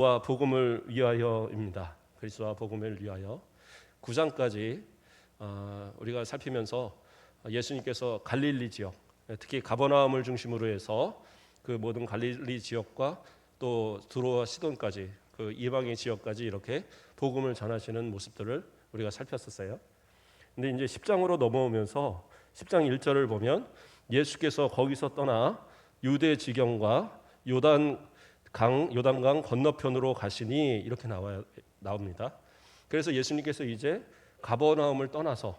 그리스도와 복음을 위하여입니다. 그리스도와 복음을 위하여 9장까지 우리가 살피면서 예수님께서 갈릴리 지역, 특히 가버나움을 중심으로 해서 그 모든 갈릴리 지역과 또 두로와 시돈까지 그 이방의 지역까지 이렇게 복음을 전하시는 모습들을 우리가 살폈었어요. 근데 이제 10장으로 넘어오면서 10장 1절을 보면 예수께서 거기서 떠나 유대 지경과 요단강 건너편으로 가시니 이렇게 나옵니다. 그래서 예수님께서 이제 가버나움을 떠나서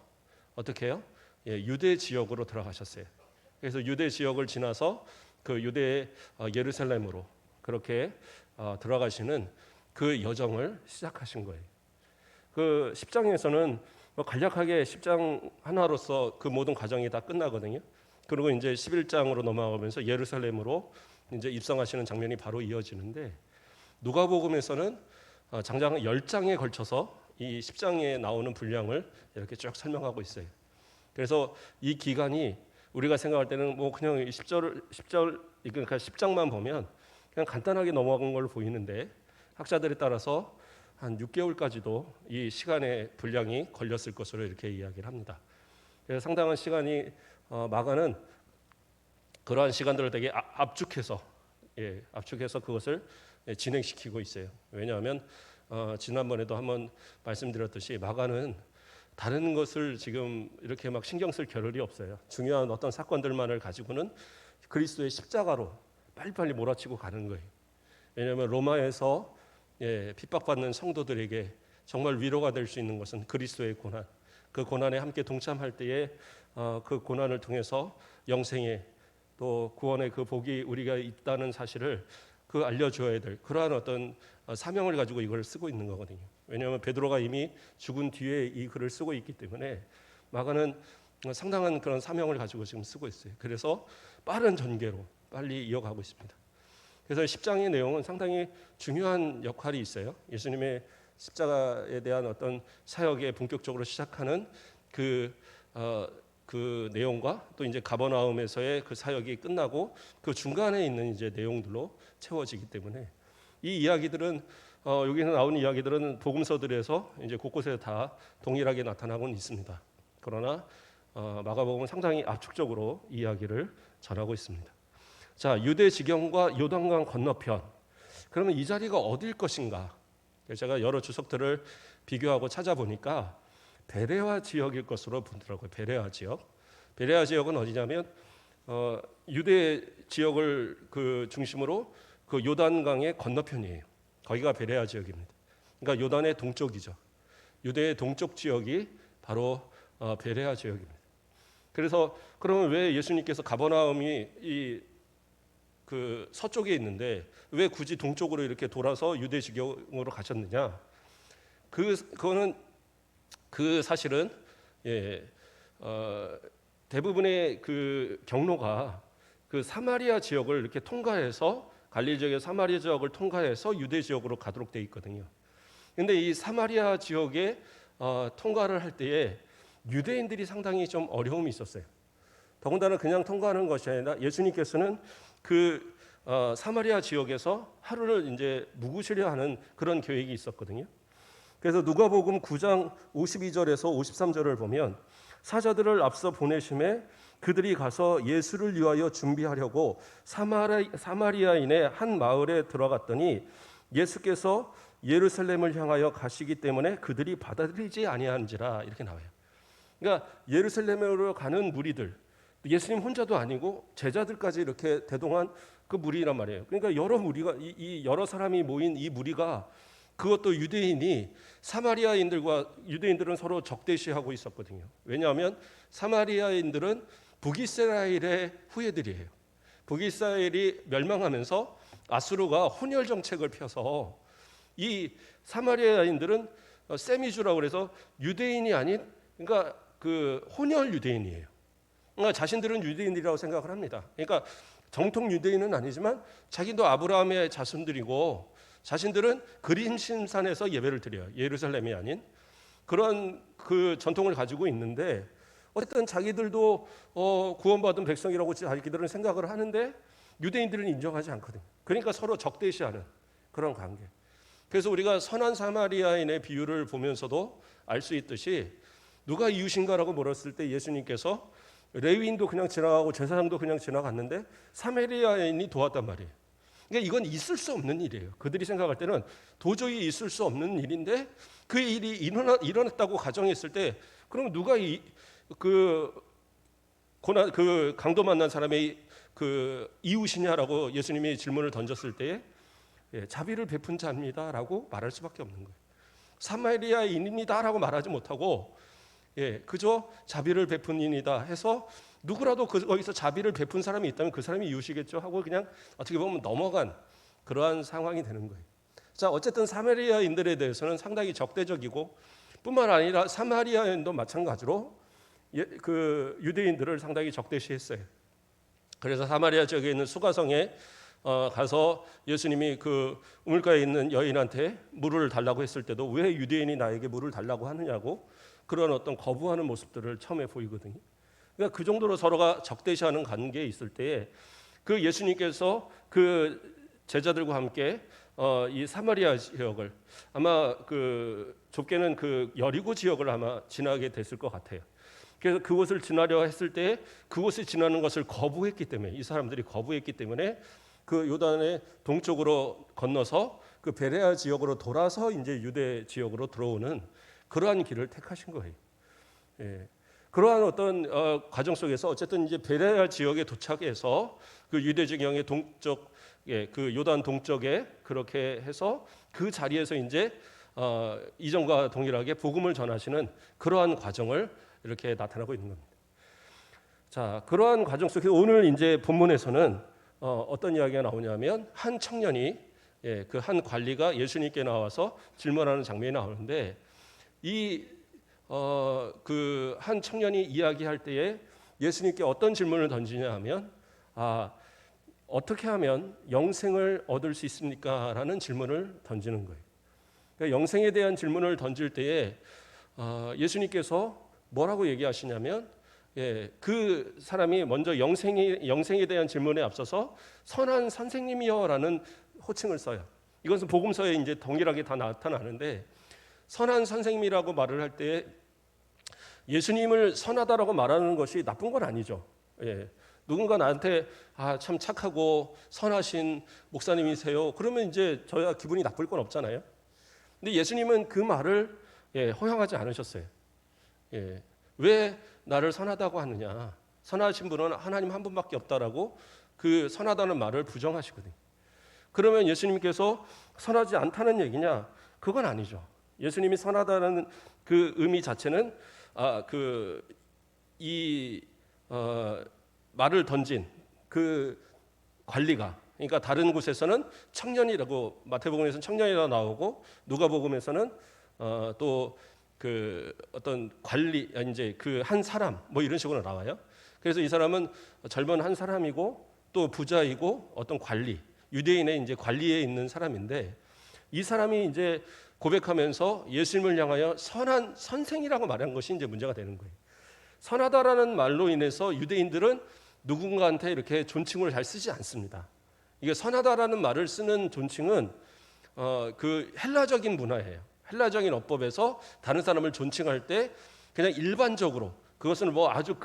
어떻게 해요? 유대 지역으로 들어가셨어요. 그래서 유대 지역을 지나서 그 유대 예루살렘으로 그렇게 들어가시는 그 여정을 시작하신 거예요. 그 10장에서는 간략하게 10장 하나로서 그 모든 과정이 다 끝나거든요. 그리고 이제 11장으로 넘어가면서 예루살렘으로 이제 입성하시는 장면이 바로 이어지는데, 누가복음에서는 장장 10장에 걸쳐서 이 10장에 나오는 분량을 이렇게 쭉 설명하고 있어요. 그래서 이 기간이 우리가 생각할 때는 뭐 그냥 10절 그러니까 10장만 보면 그냥 간단하게 넘어간 걸로 보이는데, 학자들에 따라서 한 6개월까지도 이 시간의 분량이 걸렸을 것으로 이렇게 이야기를 합니다. 그래서 상당한 시간이 마가는 그러한 시간들을 되게 압축해서 그것을 진행시키고 있어요. 왜냐하면 지난번에도 한번 말씀드렸듯이 마가는 다른 것을 지금 이렇게 막 신경 쓸 겨를이 없어요. 중요한 어떤 사건들만을 가지고는 그리스도의 십자가로 빨리빨리 몰아치고 가는 거예요. 왜냐하면 로마에서 핍박받는 성도들에게 정말 위로가 될 수 있는 것은 그리스도의 고난, 그 고난에 함께 동참할 때에 그 고난을 통해서 영생의 또 구원의 그 복이 우리가 있다는 사실을 알려줘야 될 그러한 어떤 사명을 가지고 이걸 쓰고 있는 거거든요. 왜냐하면 베드로가 이미 죽은 뒤에 이 글을 쓰고 있기 때문에 마가는 상당한 그런 사명을 가지고 지금 쓰고 있어요. 그래서 빠른 전개로 빨리 이어가고 있습니다. 그래서 10장의 내용은 상당히 중요한 역할이 있어요. 예수님의 십자가에 대한 어떤 사역에 본격적으로 시작하는 그 내용과 또 이제 가버나움에서의 그 사역이 끝나고 그 중간에 있는 이제 내용들로 채워지기 때문에 이 이야기들은 여기서 나오는 이야기들은 복음서들에서 이제 곳곳에 다 동일하게 나타나고는 있습니다. 그러나 마가복음은 상당히 압축적으로 이야기를 전하고 있습니다. 자, 유대 지경과 요단강 건너편. 그러면 이 자리가 어딜 것인가? 제가 여러 주석들을 비교하고 찾아보니까 베레아 지역일 것으로 보더라고요. 베레아 지역. 베레아 지역은 어디냐면 유대 지역을 그 중심으로 그 요단강의 건너편이에요. 거기가 베레아 지역입니다. 그러니까 요단의 동쪽이죠. 유대의 동쪽 지역이 바로 베레아 지역입니다. 그래서 그러면 왜 예수님께서 가버나움이 그 서쪽에 있는데 왜 굳이 동쪽으로 이렇게 돌아서 유대 지경으로 가셨느냐? 그거는 사실은 대부분의 그 경로가 그 사마리아 지역을 이렇게 통과해서 갈릴리 지역의 사마리아 지역을 통과해서 유대 지역으로 가도록 되어 있거든요. 그런데 이 사마리아 지역에 통과를 할 때에 유대인들이 상당히 좀 어려움이 있었어요. 더군다나 그냥 통과하는 것이 아니라 예수님께서는 그 사마리아 지역에서 하루를 이제 묵으시려 하는 그런 계획이 있었거든요. 그래서 누가복음 9장 52절에서 53절을 보면 사자들을 앞서 보내심에 그들이 가서 예수를 위하여 준비하려고 사마리아인의 한 마을에 들어갔더니 예수께서 예루살렘을 향하여 가시기 때문에 그들이 받아들이지 아니한지라 이렇게 나와요. 그러니까 예루살렘으로 가는 무리들, 예수님 혼자도 아니고 제자들까지 이렇게 대동한 그 무리란 말이에요. 그러니까 여러 무리가 이 여러 사람이 모인 이 무리가, 그것도 유대인이 사마리아인들과 유대인들은 서로 적대시하고 있었거든요. 왜냐하면 사마리아인들은 북이스라엘의 후예들이에요. 북이스라엘이 멸망하면서 아수르가 혼혈 정책을 펴서 이 사마리아인들은 세미주라고 그래서 유대인이 아닌, 그러니까 그 혼혈 유대인이에요. 그러니까 자신들은 유대인이라고 생각을 합니다. 그러니까 정통 유대인은 아니지만 자기도 아브라함의 자손들이고 자신들은 그림신산에서 예배를 드려요. 예루살렘이 아닌 그런 그 전통을 가지고 있는데, 어쨌든 자기들도 구원받은 백성이라고 자기들은 생각을 하는데 유대인들은 인정하지 않거든요. 그러니까 서로 적대시하는 그런 관계. 그래서 우리가 선한 사마리아인의 비유를 보면서도 알 수 있듯이 누가 이웃인가라고 물었을 때 예수님께서 레위인도 그냥 지나가고 제사장도 그냥 지나갔는데 사마리아인이 도왔단 말이에요. 그러니까 이건 있을 수 없는 일이에요. 그들이 생각할 때는 도저히 있을 수 없는 일인데 그 일이 일어났다고 가정했을 때 그럼 누가 그 강도 만난 사람의 그 이웃이냐라고 예수님이 질문을 던졌을 때에 자비를 베푼 자입니다라고 말할 수밖에 없는 거예요. 사마리아인입니다라고 말하지 못하고 그저 자비를 베푼 인이다 해서 누구라도 거기서 자비를 베푼 사람이 있다면 그 사람이 이웃이겠죠 하고 그냥 어떻게 보면 넘어간 그러한 상황이 되는 거예요. 자, 어쨌든 사마리아인들에 대해서는 상당히 적대적이고 뿐만 아니라 사마리아인도 마찬가지로 그 유대인들을 상당히 적대시했어요. 그래서 사마리아 지역에 있는 수가성에 가서 예수님이 그 우물가에 있는 여인한테 물을 달라고 했을 때도 왜 유대인이 나에게 물을 달라고 하느냐고 그런 어떤 거부하는 모습들을 처음에 보이거든요. 그러니까 그 정도로 서로가 적대시하는 관계에 있을 때에 그 예수님께서 그 제자들과 함께 이 사마리아 지역을 아마 그 좁게는 그 여리고 지역을 아마 지나게 됐을 것 같아요. 그래서 그곳을 지나려 했을 때 그곳을 지나는 것을 거부했기 때문에 이 사람들이 거부했기 때문에 그 요단의 동쪽으로 건너서 그 베레아 지역으로 돌아서 이제 유대 지역으로 들어오는 그러한 길을 택하신 거예요. 그러한 어떤 과정 속에서 어쨌든 이제 베레아 지역에 도착해서 그 유대 지경의 동쪽 그 요단 동쪽에 그렇게 해서 그 자리에서 이제 이전과 동일하게 복음을 전하시는 그러한 과정을 이렇게 나타나고 있는 겁니다. 자, 그러한 과정 속에서 오늘 이제 본문에서는 어떤 이야기가 나오냐면 한 청년이 그 한 관리가 예수님께 나와서 질문하는 장면이 나오는데 이 그 한 청년이 이야기할 때에 예수님께 어떤 질문을 던지냐 하면 어떻게 하면 영생을 얻을 수 있습니까? 라는 질문을 던지는 거예요. 그러니까 영생에 대한 질문을 던질 때에 예수님께서 뭐라고 얘기하시냐면 그 사람이 먼저 영생에 대한 질문에 앞서서 선한 선생님이여라는 호칭을 써요. 이것은 복음서에 이제 동일하게 다 나타나는데 선한 선생님이라고 말을 할 때 예수님을 선하다라고 말하는 것이 나쁜 건 아니죠. 누군가 나한테 참 착하고 선하신 목사님이세요. 그러면 이제 저야 기분이 나쁠 건 없잖아요. 근데 예수님은 그 말을 허용하지 않으셨어요. 왜 나를 선하다고 하느냐? 선하신 분은 하나님 한 분밖에 없다라고 그 선하다는 말을 부정하시거든요. 그러면 예수님께서 선하지 않다는 얘기냐? 그건 아니죠. 예수님이 선하다는 그 의미 자체는 말을 던진 그 관리가, 그러니까 다른 곳에서는 청년이라고 마태복음에서는 청년이라고 나오고 누가복음에서는 또 그 어떤 관리 이제 그 한 사람 뭐 이런 식으로 나와요. 그래서 이 사람은 젊은 한 사람이고 또 부자이고 어떤 관리 유대인의 이제 관리에 있는 사람인데 이 사람이 이제 고백하면서 예수님을 향하여 선한 선생이라고 말한 것이 이제 문제가 되는 거예요. 선하다라는 말로 인해서 유대인들은 누군가한테 이렇게 존칭을 잘 쓰지 않습니다. 이게 선하다라는 말을 쓰는 존칭은 그 헬라적인 문화예요. 헬라적인 어법에서 다른 사람을 존칭할 때 그냥 일반적으로 그것은 뭐 아주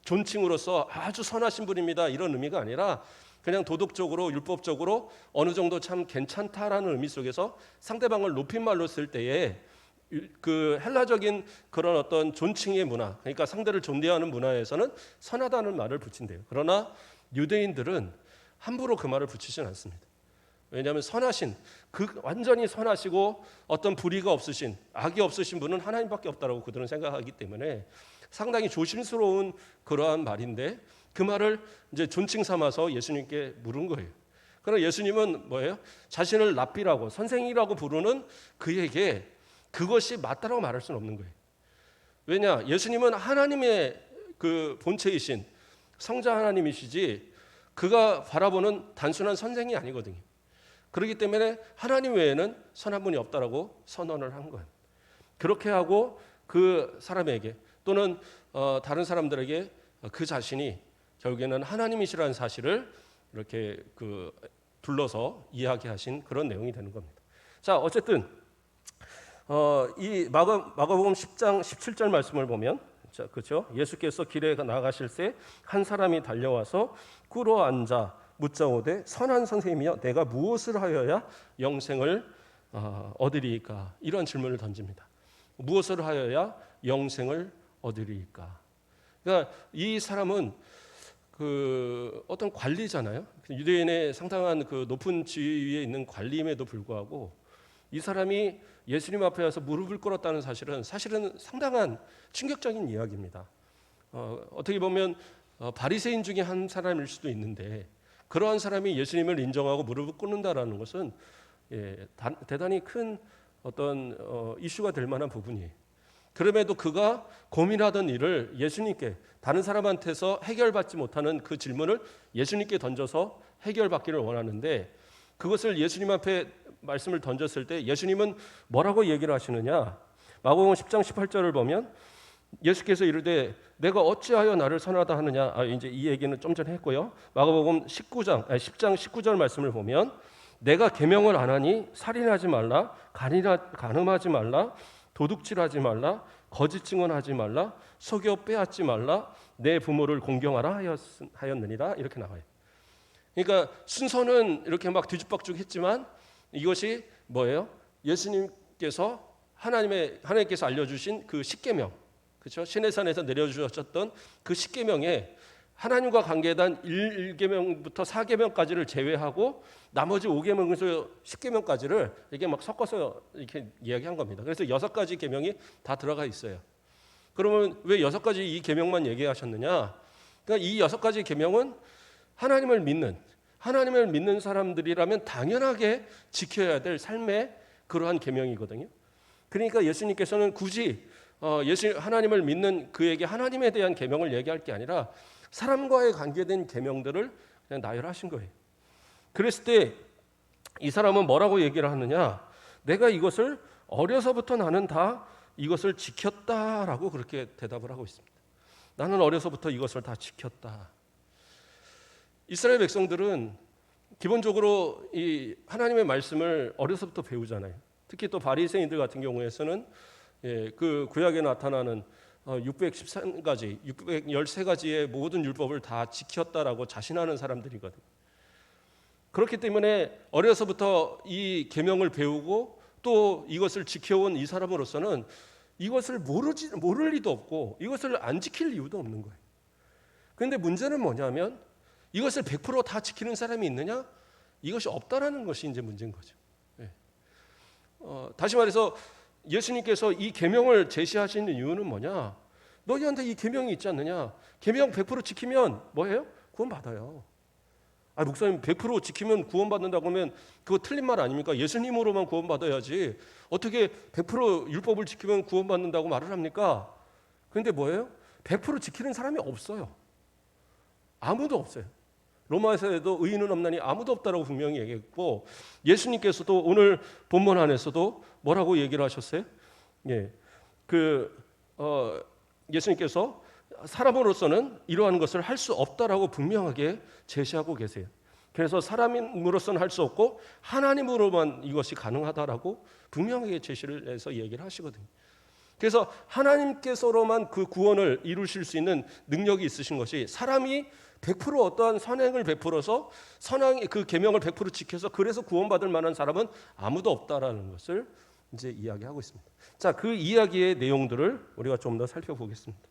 존칭으로서 아주 선하신 분입니다 이런 의미가 아니라 그냥 도덕적으로 율법적으로 어느 정도 참 괜찮다라는 의미 속에서 상대방을 높임말로 쓸 때에 그 헬라적인 그런 어떤 존칭의 문화, 그러니까 상대를 존대하는 문화에서는 선하다는 말을 붙인대요. 그러나 유대인들은 함부로 그 말을 붙이진 않습니다. 왜냐하면 선하신, 완전히 선하시고 어떤 불의가 없으신, 악이 없으신 분은 하나님밖에 없다라고 그들은 생각하기 때문에 상당히 조심스러운 그러한 말인데 그 말을 이제 존칭 삼아서 예수님께 물은 거예요. 그러나 예수님은 뭐예요? 자신을 랍비라고 선생이라고 부르는 그에게 그것이 맞다라고 말할 수는 없는 거예요. 왜냐? 예수님은 하나님의 그 본체이신 성자 하나님이시지 그가 바라보는 단순한 선생이 아니거든요. 그렇기 때문에 하나님 외에는 선한 분이 없다라고 선언을 한 거예요. 그렇게 하고 그 사람에게 또는 다른 사람들에게 그 자신이 결국에는 하나님이시라는 사실을 이렇게 둘러서 이야기하신 그런 내용이 되는 겁니다. 자, 어쨌든 이 마가복음 10장 17절 말씀을 보면, 자, 그렇죠? 예수께서 길에 나가실 때 한 사람이 달려와서 꿇어 앉아 묻자오되 선한 선생님이여 내가 무엇을 하여야 영생을 얻으리이까? 이런 질문을 던집니다. 무엇을 하여야 영생을 얻으리이까? 그러니까 이 사람은 그 어떤 관리잖아요. 유대인의 상당한 그 높은 지위에 있는 관리임에도 불구하고 이 사람이 예수님 앞에 와서 무릎을 꿇었다는 사실은 상당한 충격적인 이야기입니다. 어떻게 보면 바리새인 중에 한 사람일 수도 있는데 그러한 사람이 예수님을 인정하고 무릎을 꿇는다라는 것은 대단히 큰 어떤 이슈가 될 만한 부분이에요. 그럼에도 그가 고민하던 일을 예수님께, 다른 사람한테서 해결받지 못하는 그 질문을 예수님께 던져서 해결받기를 원하는데, 그것을 예수님 앞에 말씀을 던졌을 때 예수님은 뭐라고 얘기를 하시느냐? 마가복음 10장 18절을 보면 예수께서 이르되 내가 어찌하여 나를 선하다 하느냐? 이제 이 얘기는 좀 전에 했고요. 마가복음 10장 19절 말씀을 보면 내가 계명을 안 하니 살인하지 말라, 간음하지 말라, 도둑질하지 말라, 거짓 증언하지 말라, 속여 빼앗지 말라, 내 부모를 공경하라 하였느니라, 이렇게 나와요. 그러니까 순서는 이렇게 막 뒤죽박죽했지만 이것이 뭐예요? 예수님께서 하나님께서 알려주신 그 십계명, 그렇죠? 시내산에서 내려주셨던 그 십계명에 하나님과 관계된 1계명부터 4계명까지를 제외하고 나머지 5계명에서 10계명까지를 이렇게 막 섞어서 이렇게 이야기한 겁니다. 그래서 6가지 계명이 다 들어가 있어요. 그러면 왜 6가지 이 계명만 얘기하셨느냐? 그러니까 이 6가지 계명은 하나님을 믿는 사람들이라면 당연하게 지켜야 될 삶의 그러한 계명이거든요. 그러니까 예수님께서는 굳이 하나님을 믿는 그에게 하나님에 대한 계명을 얘기할 게 아니라 사람과의 관계된 계명들을 그냥 나열하신 거예요. 그랬을 때 이 사람은 뭐라고 얘기를 하느냐? 내가 이것을 어려서부터 나는 다 이것을 지켰다라고 그렇게 대답을 하고 있습니다. 나는 어려서부터 이것을 다 지켰다. 이스라엘 백성들은 기본적으로 이 하나님의 말씀을 어려서부터 배우잖아요. 특히 또 바리새인들 같은 경우에서는 그 구약에 나타나는 613가지의 모든 율법을 다 지켰다라고 자신하는 사람들이거든요. 그렇기 때문에 어려서부터 이 계명을 배우고 또 이것을 지켜온 이 사람으로서는 이것을 모를 리도 없고 이것을 안 지킬 이유도 없는 거예요. 그런데 문제는 뭐냐면 이것을 100% 다 지키는 사람이 있느냐? 이것이 없다라는 것이 이제 문제인 거죠. 다시 말해서 예수님께서 이 계명을 제시하시는 이유는 뭐냐? 너희한테 이 계명이 있지 않느냐? 계명 100% 지키면 뭐예요? 구원받아요. 목사님 100% 지키면 구원받는다고 하면 그거 틀린 말 아닙니까? 예수님으로만 구원받아야지 어떻게 100% 율법을 지키면 구원받는다고 말을 합니까? 그런데 뭐예요? 100% 지키는 사람이 없어요. 아무도 없어요. 로마에서도 의인은 없나니 아무도 없다라고 분명히 얘기했고 예수님께서도 오늘 본문 안에서도 뭐라고 얘기를 하셨어요? 예수님께서 사람으로서는 이러한 것을 할 수 없다라고 분명하게 제시하고 계세요. 그래서 사람으로서는 할 수 없고 하나님으로만 이것이 가능하다라고 분명하게 제시를 해서 얘기를 하시거든요. 그래서 하나님께서로만 그 구원을 이루실 수 있는 능력이 있으신 것이 사람이 100% 어떠한 선행을 베풀어서 선행 그 계명을 100% 지켜서 그래서 구원받을 만한 사람은 아무도 없다라는 것을 이제 이야기하고 있습니다. 자, 그 이야기의 내용들을 우리가 좀 더 살펴보겠습니다.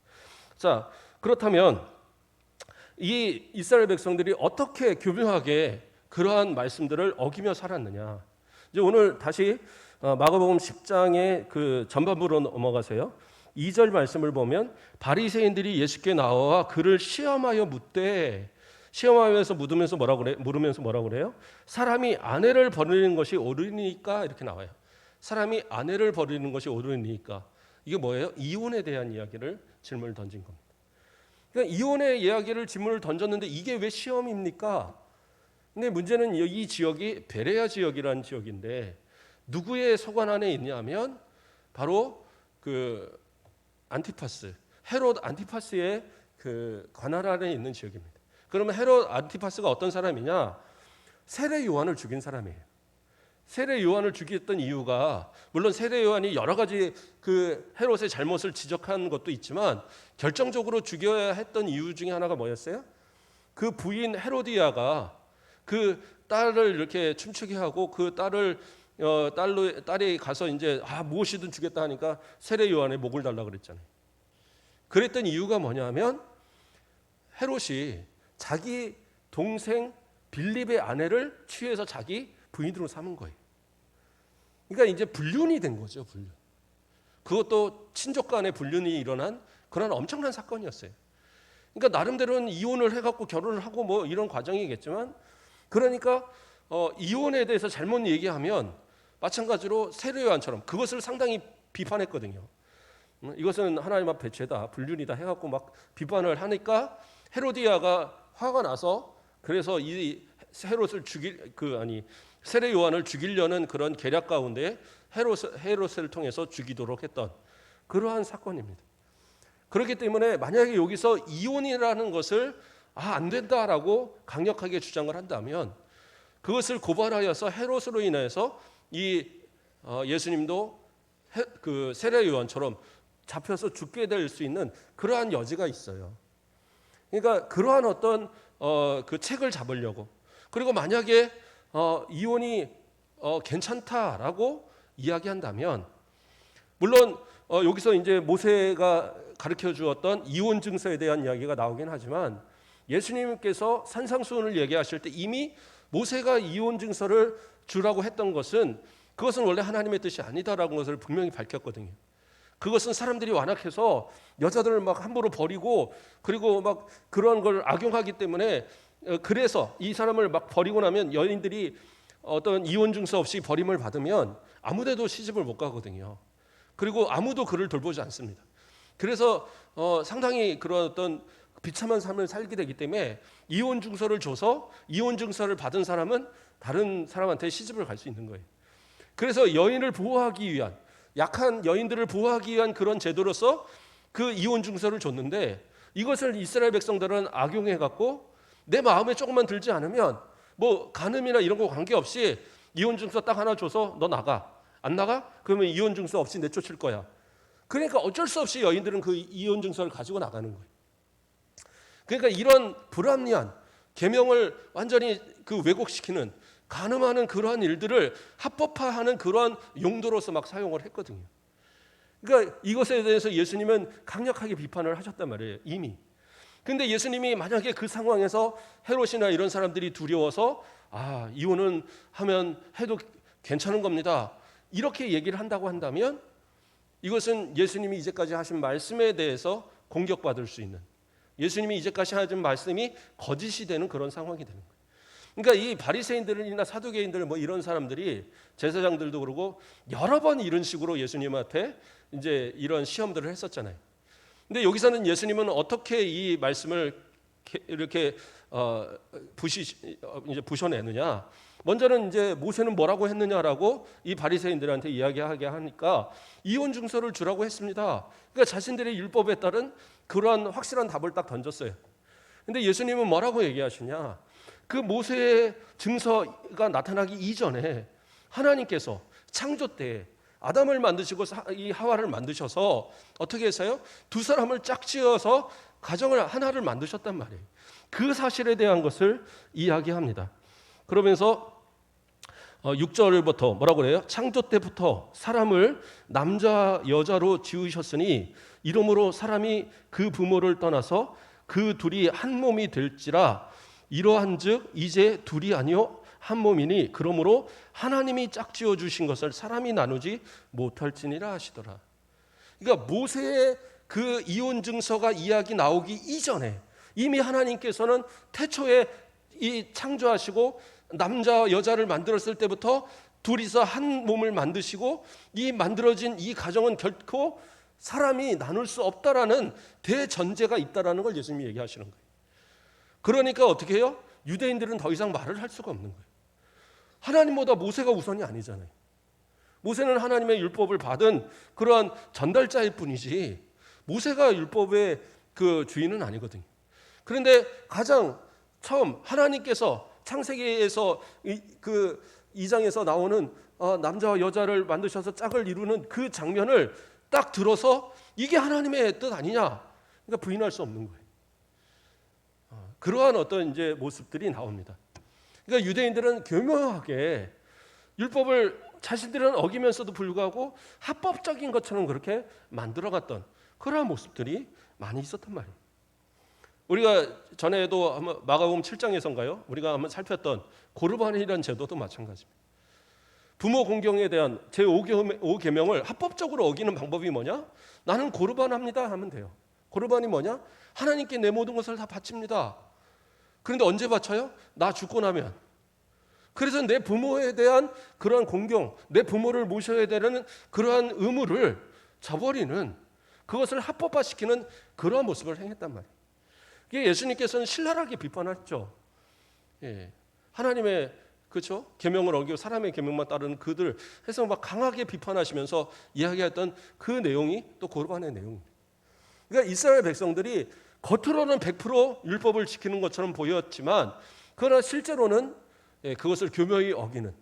자, 그렇다면 이 이스라엘 백성들이 어떻게 교묘하게 그러한 말씀들을 어기며 살았느냐? 이제 오늘 다시 마가복음 10장의 그 전반부로 넘어가세요. 2절 말씀을 보면 바리새인들이 예수께 나와 그를 시험하여 묻되, 시험하면서 물으면서 뭐라고 그래요? 사람이 아내를 버리는 것이 옳으니까, 이렇게 나와요. 사람이 아내를 버리는 것이 옳으니까. 이게 뭐예요? 이혼에 대한 이야기를 질문을 던진 겁니다. 그러니까 이혼의 이야기를 질문을 던졌는데 이게 왜 시험입니까? 근데 문제는 이 지역이 베레아 지역이라는 지역인데 누구의 소관 안에 있냐면 바로 그 안티파스, 헤롯 안티파스의 그 관할 안에 있는 지역입니다. 그러면 헤롯 안티파스가 어떤 사람이냐? 세례 요한을 죽인 사람이에요. 세례 요한을 죽였던 이유가, 물론 세례 요한이 여러 가지 그 헤롯의 잘못을 지적한 것도 있지만 결정적으로 죽여야 했던 이유 중에 하나가 뭐였어요? 그 부인 헤로디아가 그 딸을 이렇게 춤추게 하고 그 딸이 가서 이제 무엇이든 주겠다 하니까 세례 요한의 목을 달라 그랬잖아요. 그랬던 이유가 뭐냐면 헤롯이 자기 동생 빌립의 아내를 취해서 자기 부인으로 삼은 거예요. 그러니까 이제 불륜이 된 거죠, 불륜. 그것도 친족 간의 불륜이 일어난 그런 엄청난 사건이었어요. 그러니까 나름대로는 이혼을 해갖고 결혼을 하고 뭐 이런 과정이겠지만, 그러니까 이혼에 대해서 잘못 얘기하면 마찬가지로 세례 요한처럼 그것을 상당히 비판했거든요. 이것은 하나님 앞에 죄다, 불륜이다 해갖고 막 비판을 하니까 헤로디아가 화가 나서 그래서 이 헤롯을 세례 요한을 죽이려는 그런 계략 가운데 헤롯을 통해서 죽이도록 했던 그러한 사건입니다. 그렇기 때문에 만약에 여기서 이혼이라는 것을 안 된다라고 강력하게 주장을 한다면 그것을 고발하여서 헤롯으로 인해서 이 예수님도 그 세례 요한처럼 잡혀서 죽게 될 수 있는 그러한 여지가 있어요. 그러니까 그러한 어떤 그 책을 잡으려고, 그리고 만약에 이혼이 괜찮다라고 이야기한다면, 물론 여기서 이제 모세가 가르쳐 주었던 이혼 증서에 대한 이야기가 나오긴 하지만 예수님께서 산상수훈을 얘기하실 때 이미 모세가 이혼 증서를 주라고 했던 것은 그것은 원래 하나님의 뜻이 아니다라는 것을 분명히 밝혔거든요. 그것은 사람들이 완악해서 여자들을 막 함부로 버리고 그리고 막 그런 걸 악용하기 때문에, 그래서 이 사람을 막 버리고 나면 여인들이 어떤 이혼 증서 없이 버림을 받으면 아무데도 시집을 못 가거든요. 그리고 아무도 그를 돌보지 않습니다. 그래서 상당히 그런 어떤 비참한 삶을 살게 되기 때문에 이혼 증서를 줘서 이혼 증서를 받은 사람은 다른 사람한테 시집을 갈 수 있는 거예요. 그래서 여인을 보호하기 위한, 약한 여인들을 보호하기 위한 그런 제도로서 그 이혼 증서를 줬는데, 이것을 이스라엘 백성들은 악용해 갖고 내 마음에 조금만 들지 않으면 뭐 간음이나 이런 거 관계없이 이혼 증서 딱 하나 줘서 너 나가. 안 나가? 그러면 이혼 증서 없이 내쫓을 거야. 그러니까 어쩔 수 없이 여인들은 그 이혼 증서를 가지고 나가는 거예요. 그러니까 이런 불합리한 계명을 완전히 그 왜곡시키는, 간음하는 그러한 일들을 합법화하는 그러한 용도로서 막 사용을 했거든요. 그러니까 이것에 대해서 예수님은 강력하게 비판을 하셨단 말이에요, 이미. 근데 예수님이 만약에 그 상황에서 헤롯이나 이런 사람들이 두려워서 이혼은 하면 해도 괜찮은 겁니다, 이렇게 얘기를 한다고 한다면 이것은 예수님이 이제까지 하신 말씀에 대해서 공격받을 수 있는, 예수님이 이제까지 하신 말씀이 거짓이 되는 그런 상황이 되는 거예요. 그러니까 이 바리새인들이나 사두개인들 뭐 이런 사람들이, 제사장들도 그러고 여러 번 이런 식으로 예수님한테 이제 이런 시험들을 했었잖아요. 근데 여기서는 예수님은 어떻게 이 말씀을 이렇게 이제 부셔내느냐? 먼저는 이제 모세는 뭐라고 했느냐라고 이 바리새인들한테 이야기하게 하니까 이혼 증서를 주라고 했습니다. 그러니까 자신들의 율법에 따른 그러한 확실한 답을 딱 던졌어요. 근데 예수님은 뭐라고 얘기하시냐? 그 모세의 증서가 나타나기 이전에 하나님께서 창조 때 아담을 만드시고 이 하와를 만드셔서 어떻게 해서요? 두 사람을 짝지어서 가정을 하나를 만드셨단 말이에요. 그 사실에 대한 것을 이야기합니다. 그러면서 6절부터 뭐라고 그래요? 창조 때부터 사람을 남자 여자로 지으셨으니 이러므로 사람이 그 부모를 떠나서 그 둘이 한 몸이 될지라. 이러한즉 이제 둘이 아니요 한 몸이니 그러므로 하나님이 짝지어 주신 것을 사람이 나누지 못할지니라 하시더라. 그러니까 모세의 그 이혼 증서가 이야기 나오기 이전에 이미 하나님께서는 태초에 이 창조하시고 남자 여자를 만들었을 때부터 둘이서 한 몸을 만드시고 이 만들어진 이 가정은 결코 사람이 나눌 수 없다라는 대전제가 있다라는 걸 예수님이 얘기하시는 거예요. 그러니까 어떻게 해요? 유대인들은 더 이상 말을 할 수가 없는 거예요. 하나님보다 모세가 우선이 아니잖아요. 모세는 하나님의 율법을 받은 그러한 전달자일 뿐이지 모세가 율법의 그 주인은 아니거든요. 그런데 가장 처음 하나님께서 창세기에서 2장에서 나오는 남자와 여자를 만드셔서 짝을 이루는 그 장면을 딱 들어서 이게 하나님의 뜻 아니냐? 그러니까 부인할 수 없는 거예요. 그러한 어떤 이제 모습들이 나옵니다. 그러니까 유대인들은 교묘하게 율법을 자신들은 어기면서도 불구하고 합법적인 것처럼 그렇게 만들어갔던 그러한 모습들이 많이 있었단 말이에요. 우리가 전에도 한번 마가복음 7장에서인가요? 우리가 한번 살폈던 고르반이라는 제도도 마찬가지입니다. 부모 공경에 대한 제5계명을 합법적으로 어기는 방법이 뭐냐? 나는 고르반합니다 하면 돼요. 고르반이 뭐냐? 하나님께 내 모든 것을 다 바칩니다. 그런데 언제 바쳐요? 나 죽고 나면. 그래서 내 부모에 대한 그러한 공경, 내 부모를 모셔야 되는 그러한 의무를 저버리는, 그것을 합법화시키는 그러한 모습을 행했단 말이에요. 이게 예수님께서는 신랄하게 비판하셨죠. 예. 하나님의 그렇죠? 계명을 어기고 사람의 계명만 따르는 그들 해서 막 강하게 비판하시면서 이야기했던 그 내용이 또 고르반의 내용입니다. 그러니까 이스라엘 백성들이 겉으로는 100% 율법을 지키는 것처럼 보였지만 그러나 실제로는 그것을 교묘히 어기는,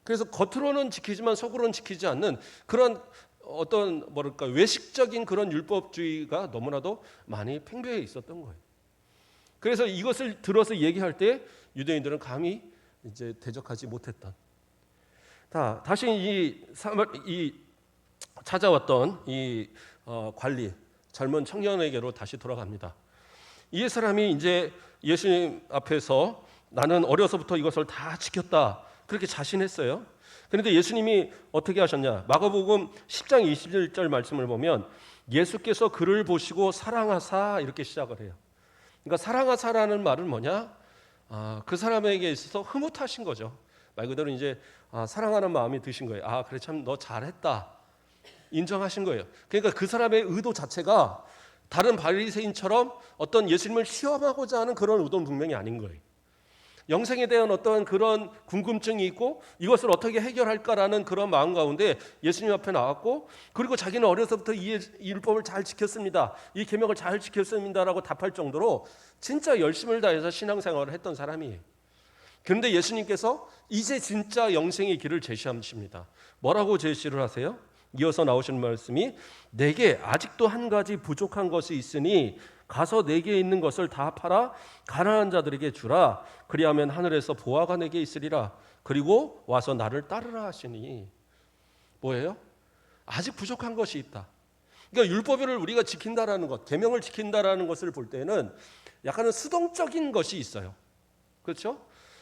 그래서 겉으로는 지키지만 속으로는 지키지 않는 그런 어떤 뭐랄까 외식적인 그런 율법주의가 너무나도 많이 팽배해 있었던 거예요. 그래서 이것을 들어서 얘기할 때 유대인들은 감히 이제 대적하지 못했던. 다시 이 찾아왔던 이 관리 젊은 청년에게로 다시 돌아갑니다. 이 사람이 이제 예수님 앞에서 나는 어려서부터 이것을 다 지켰다 그렇게 자신했어요. 그런데 예수님이 어떻게 하셨냐? 마가복음 10장 21절 말씀을 보면 예수께서 그를 보시고 사랑하사 이렇게 시작을 해요. 그러니까 사랑하사라는 말은 뭐냐? 그 사람에게 있어서 흐뭇하신 거죠. 말 그대로 이제 사랑하는 마음이 드신 거예요. 그래 참 너 잘했다 인정하신 거예요. 그러니까 그 사람의 의도 자체가 다른 바리새인처럼 어떤 예수님을 시험하고자 하는 그런 의도는 분명히 아닌 거예요. 영생에 대한 어떤 그런 궁금증이 있고 이것을 어떻게 해결할까라는 그런 마음 가운데 예수님 앞에 나왔고, 그리고 자기는 어려서부터 이 율법을 잘 지켰습니다, 이 계명을 잘 지켰습니다라고 답할 정도로 진짜 열심을 다해서 신앙생활을 했던 사람이에요. 그런데 예수님께서 이제 진짜 영생의 길을 제시하십니다. 뭐라고 제시를 하세요? 이어서 나오시는 말씀이 내게 아직도 한 가지 부족한 것이 있으니 가서 내게 있는 것을 다 팔아 가난한 자들에게 주라. 그리하면 하늘에서 보화가 내게 있으리라. 그리고 와서 나를 따르라 하시니. 뭐예요? 아직 부족한 것이 있다. 그러니까 율법을 우리가 지킨다라는 것, 계명을 지킨다라는 것을 볼 때는 약간은 수동적인 것이 있어요. 그렇죠?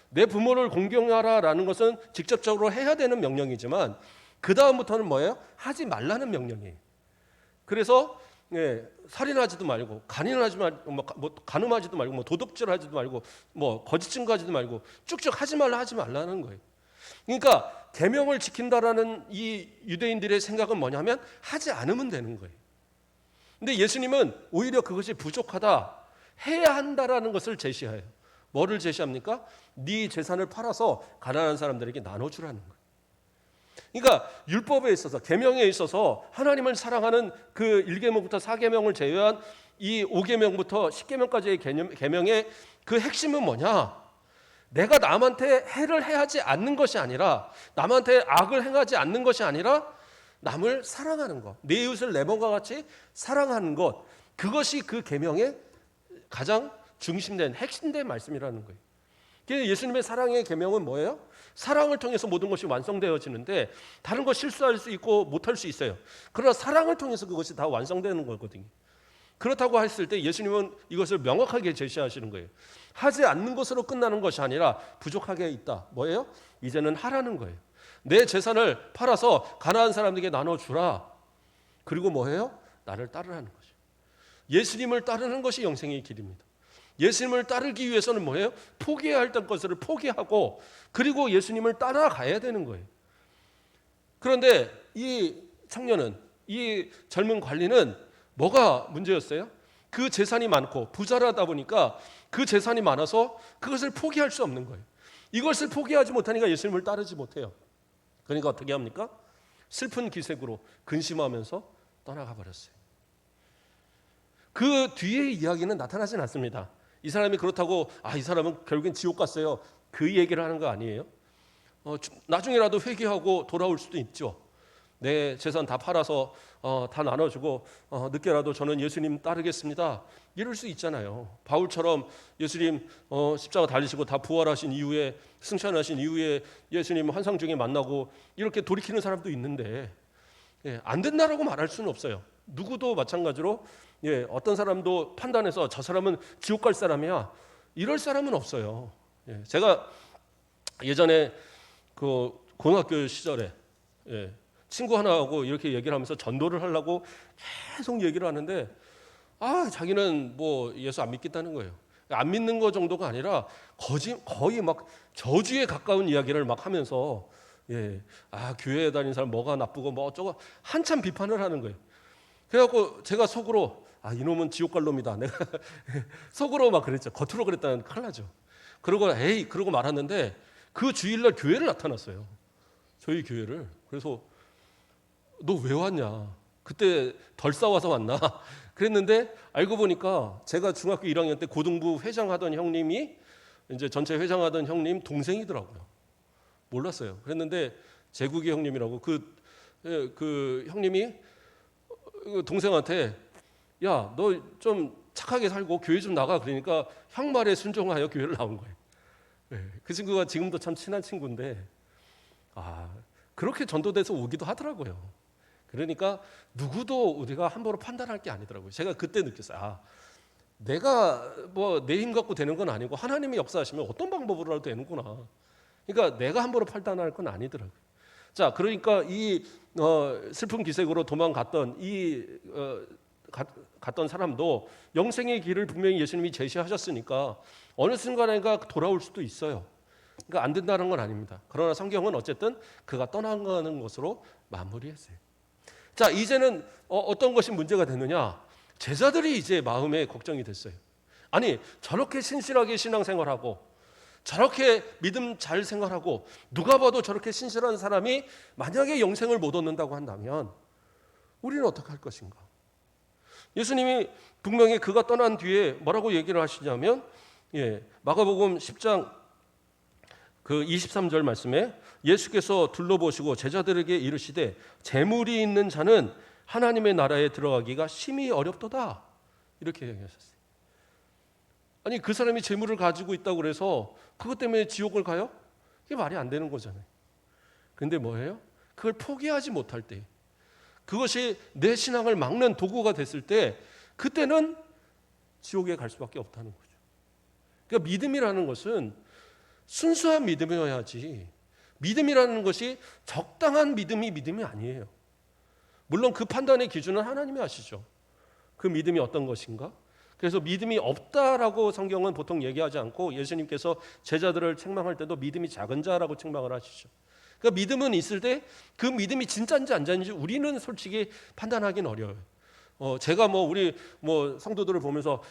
내 부모를 공경하라라는 것은 직접적으로 해야 되는 명령이지만 그 다음부터는 뭐예요? 하지 말라는 명령이에요. 그래서 살인하지도 말고, 간음하지도 말고, 도둑질하지도 말고, 거짓 증거하지도 말고, 쭉쭉 하지 말라는 거예요. 그러니까 계명을 지킨다라는 이 유대인들의 생각은 뭐냐면 하지 않으면 되는 거예요. 근데 예수님은 오히려 그것이 부족하다, 해야 한다라는 것을 제시해요. 뭐를 제시합니까? 네 재산을 팔아서 가난한 사람들에게 나눠주라는 거예요. 그러니까 율법에 있어서, 계명에 있어서 하나님을 사랑하는 그 1계명부터 4계명을 제외한 이 5계명부터 10계명까지의 계명의 그 핵심은 뭐냐? 내가 남한테 해를 행하지 않는 것이 아니라, 남한테 악을 행하지 않는 것이 아니라 남을 사랑하는 것, 내 이웃을 내 몸과 같이 사랑하는 것, 그것이 그 계명의 가장 중심된 핵심된 말씀이라는 거예요. 예수님의 사랑의 계명은 뭐예요? 사랑을 통해서 모든 것이 완성되어지는데 다른 거 실수할 수 있고 못할 수 있어요. 그러나 사랑을 통해서 그것이 다 완성되는 거거든요. 그렇다고 했을 때 예수님은 이것을 명확하게 제시하시는 거예요. 하지 않는 것으로 끝나는 것이 아니라 부족하게 있다. 뭐예요? 이제는 하라는 거예요. 내 재산을 팔아서 가난한 사람들에게 나눠주라. 그리고 뭐예요? 나를 따르라는 거죠. 예수님을 따르는 것이 영생의 길입니다. 예수님을 따르기 위해서는 뭐예요? 포기해야 할 것을 포기하고 그리고 예수님을 따라가야 되는 거예요. 그런데 이 청년은, 이 젊은 관리는 뭐가 문제였어요? 그 재산이 많고 부자라다 보니까 그 재산이 많아서 그것을 포기할 수 없는 거예요. 이것을 포기하지 못하니까 예수님을 따르지 못해요. 그러니까 어떻게 합니까? 슬픈 기색으로 근심하면서 떠나가 버렸어요. 그 뒤의 이야기는 나타나진 않습니다. 이 사람이 그렇다고 이 사람은 결국엔 지옥 갔어요, 그 얘기를 하는 거 아니에요. 나중에라도 회개하고 돌아올 수도 있죠. 내 재산 다 팔아서 다 나눠주고 늦게라도 저는 예수님 따르겠습니다. 이럴 수 있잖아요. 바울처럼 예수님 십자가 달리시고 다 부활하신 이후에 승천하신 이후에 예수님 환상 중에 만나고 이렇게 돌이키는 사람도 있는데 안 된다라고 말할 수는 없어요. 누구도 마찬가지로 어떤 사람도 판단해서 저 사람은 지옥 갈 사람이야 이럴 사람은 없어요. 제가 예전에 그 고등학교 시절에 친구 하나하고 이렇게 얘기를 하면서 전도를 하려고 계속 얘기를 하는데 자기는 뭐 예수 안 믿겠다는 거예요. 안 믿는 거 정도가 아니라 거의 막 저주에 가까운 이야기를 막 하면서 교회에 다니는 사람 뭐가 나쁘고 뭐 어쩌고 한참 비판을 하는 거예요. 그래갖고 제가 속으로 이놈은 지옥 갈 놈이다. 내가 속으로 막 그랬죠. 겉으로 그랬다는 큰일 나죠. 그러고 말았는데 그 주일날 교회를 나타났어요. 저희 교회를. 그래서 너 왜 왔냐? 그때 덜 싸워서 왔나? 그랬는데 알고 보니까 제가 중학교 1학년 때 고등부 회장하던 형님이 이제 전체 회장하던 형님 동생이더라고요. 몰랐어요. 그랬는데 재국이 형님이라고 그 형님이 동생한테 야, 너 좀 착하게 살고 교회 좀 나가 그러니까 형 말에 순종하여 교회를 나온 거예요. 그 친구가 지금도 참 친한 친구인데 그렇게 전도돼서 오기도 하더라고요. 그러니까 누구도 우리가 함부로 판단할 게 아니더라고요. 제가 그때 느꼈어요. 내가 뭐 내 힘 갖고 되는 건 아니고 하나님이 역사하시면 어떤 방법으로라도 되는구나. 그러니까 내가 함부로 판단할 건 아니더라고요. 자, 그러니까 이 슬픈 기색으로 도망갔던 갔던 사람도 영생의 길을 분명히 예수님이 제시하셨으니까 어느 순간에가 돌아올 수도 있어요. 그러니까 안 된다는 건 아닙니다. 그러나 성경은 어쨌든 그가 떠나가는 것으로 마무리했어요. 자, 이제는 어떤 것이 문제가 됐느냐? 제자들이 이제 마음에 걱정이 됐어요. 아니, 저렇게 신실하게 신앙생활하고 저렇게 믿음 잘 생활하고 누가 봐도 저렇게 신실한 사람이 만약에 영생을 못 얻는다고 한다면 우리는 어떻게 할 것인가? 예수님이 분명히 그가 떠난 뒤에 뭐라고 얘기를 하시냐면 마가복음 10장 그 23절 말씀에 예수께서 둘러보시고 제자들에게 이르시되 재물이 있는 자는 하나님의 나라에 들어가기가 심히 어렵도다 이렇게 얘기하셨어요. 아니 그 사람이 재물을 가지고 있다고 그래서 그것 때문에 지옥을 가요? 이게 말이 안 되는 거잖아요. 근데 뭐예요? 그걸 포기하지 못할 때 그것이 내 신앙을 막는 도구가 됐을 때 그때는 지옥에 갈 수밖에 없다는 거죠. 그러니까 믿음이라는 것은 순수한 믿음이어야지 믿음이라는 것이 적당한 믿음이 아니에요. 물론 그 판단의 기준은 하나님이 아시죠. 그 믿음이 어떤 것인가? 그래서 믿음이 없다라고 성경은 보통 얘기하지 않고 예수님께서 제자들을 책망할 때도 믿음이 작은 자라고 책망을 하시죠. 그러니까 믿음은 있을 때 그 믿음이 진짜인지 안 진짜인지 우리는 솔직히 판단하기는 어려워요. 제가 우리 성도들을 보면서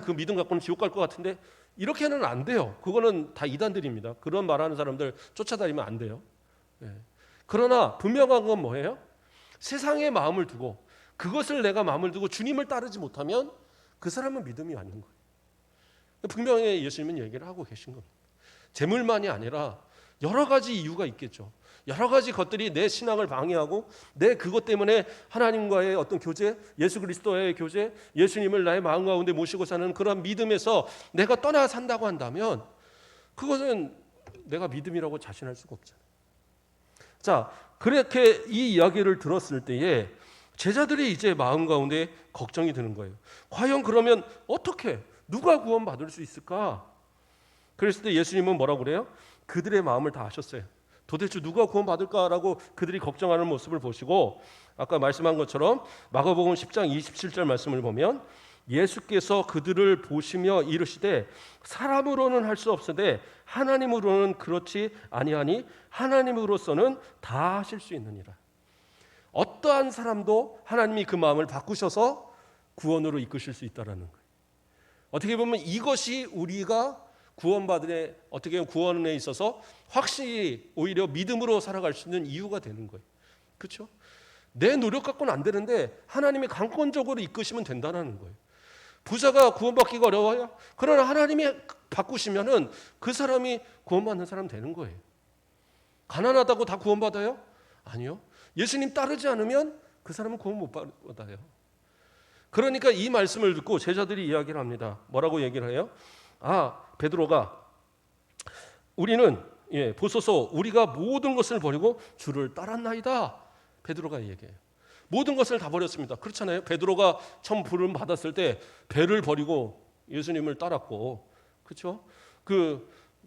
그 믿음 갖고는 지옥 갈 것 같은데 이렇게는 안 돼요. 그거는 다 이단들입니다. 그런 말하는 사람들 쫓아다니면 안 돼요. 그러나 분명한 건 뭐예요? 세상에 마음을 두고 그것을 내가 마음을 두고 주님을 따르지 못하면 그 사람은 믿음이 아닌 거예요. 분명히 예수님은 얘기를 하고 계신 겁니다. 재물만이 아니라 여러 가지 이유가 있겠죠. 여러 가지 것들이 내 신앙을 방해하고 내 그것 때문에 하나님과의 어떤 교제, 예수 그리스도의 교제, 예수님을 나의 마음 가운데 모시고 사는 그런 믿음에서 내가 떠나 산다고 한다면 그것은 내가 믿음이라고 자신할 수가 없잖아요. 자, 그렇게 이 이야기를 들었을 때에 제자들이 이제 마음 가운데 걱정이 드는 거예요. 과연 그러면 어떻게 누가 구원받을 수 있을까? 그랬을 때 예수님은 뭐라고 그래요? 그들의 마음을 다 아셨어요. 도대체 누가 구원받을까라고 그들이 걱정하는 모습을 보시고 아까 말씀한 것처럼 마가복음 10장 27절 말씀을 보면 예수께서 그들을 보시며 이르시되 사람으로는 할 수 없으되 하나님으로는 그렇지 아니하니 하나님으로서는 다 하실 수 있느니라. 어떠한 사람도 하나님이 그 마음을 바꾸셔서 구원으로 이끄실 수 있다라는 거예요. 어떻게 보면 이것이 우리가 구원받을 어떻게 보면 구원에 있어서 확실히 오히려 믿음으로 살아갈 수 있는 이유가 되는 거예요. 그렇죠? 내 노력 갖고는 안 되는데 하나님이 강권적으로 이끄시면 된다는 거예요. 부자가 구원받기가 어려워요. 그러나 하나님이 바꾸시면은 그 사람이 구원받는 사람 되는 거예요. 가난하다고 다 구원받아요? 아니요. 예수님 따르지 않으면 그 사람은 구원 못 받아요. 그러니까 이 말씀을 듣고 제자들이 이야기를 합니다. 뭐라고 얘기를 해요? 베드로가 우리는 보소서 우리가 모든 것을 버리고 주를 따랐나이다. 베드로가 얘기해요. 모든 것을 다 버렸습니다. 그렇잖아요. 베드로가 처음 부름 받았을 때 배를 버리고 예수님을 따랐고, 그렇죠?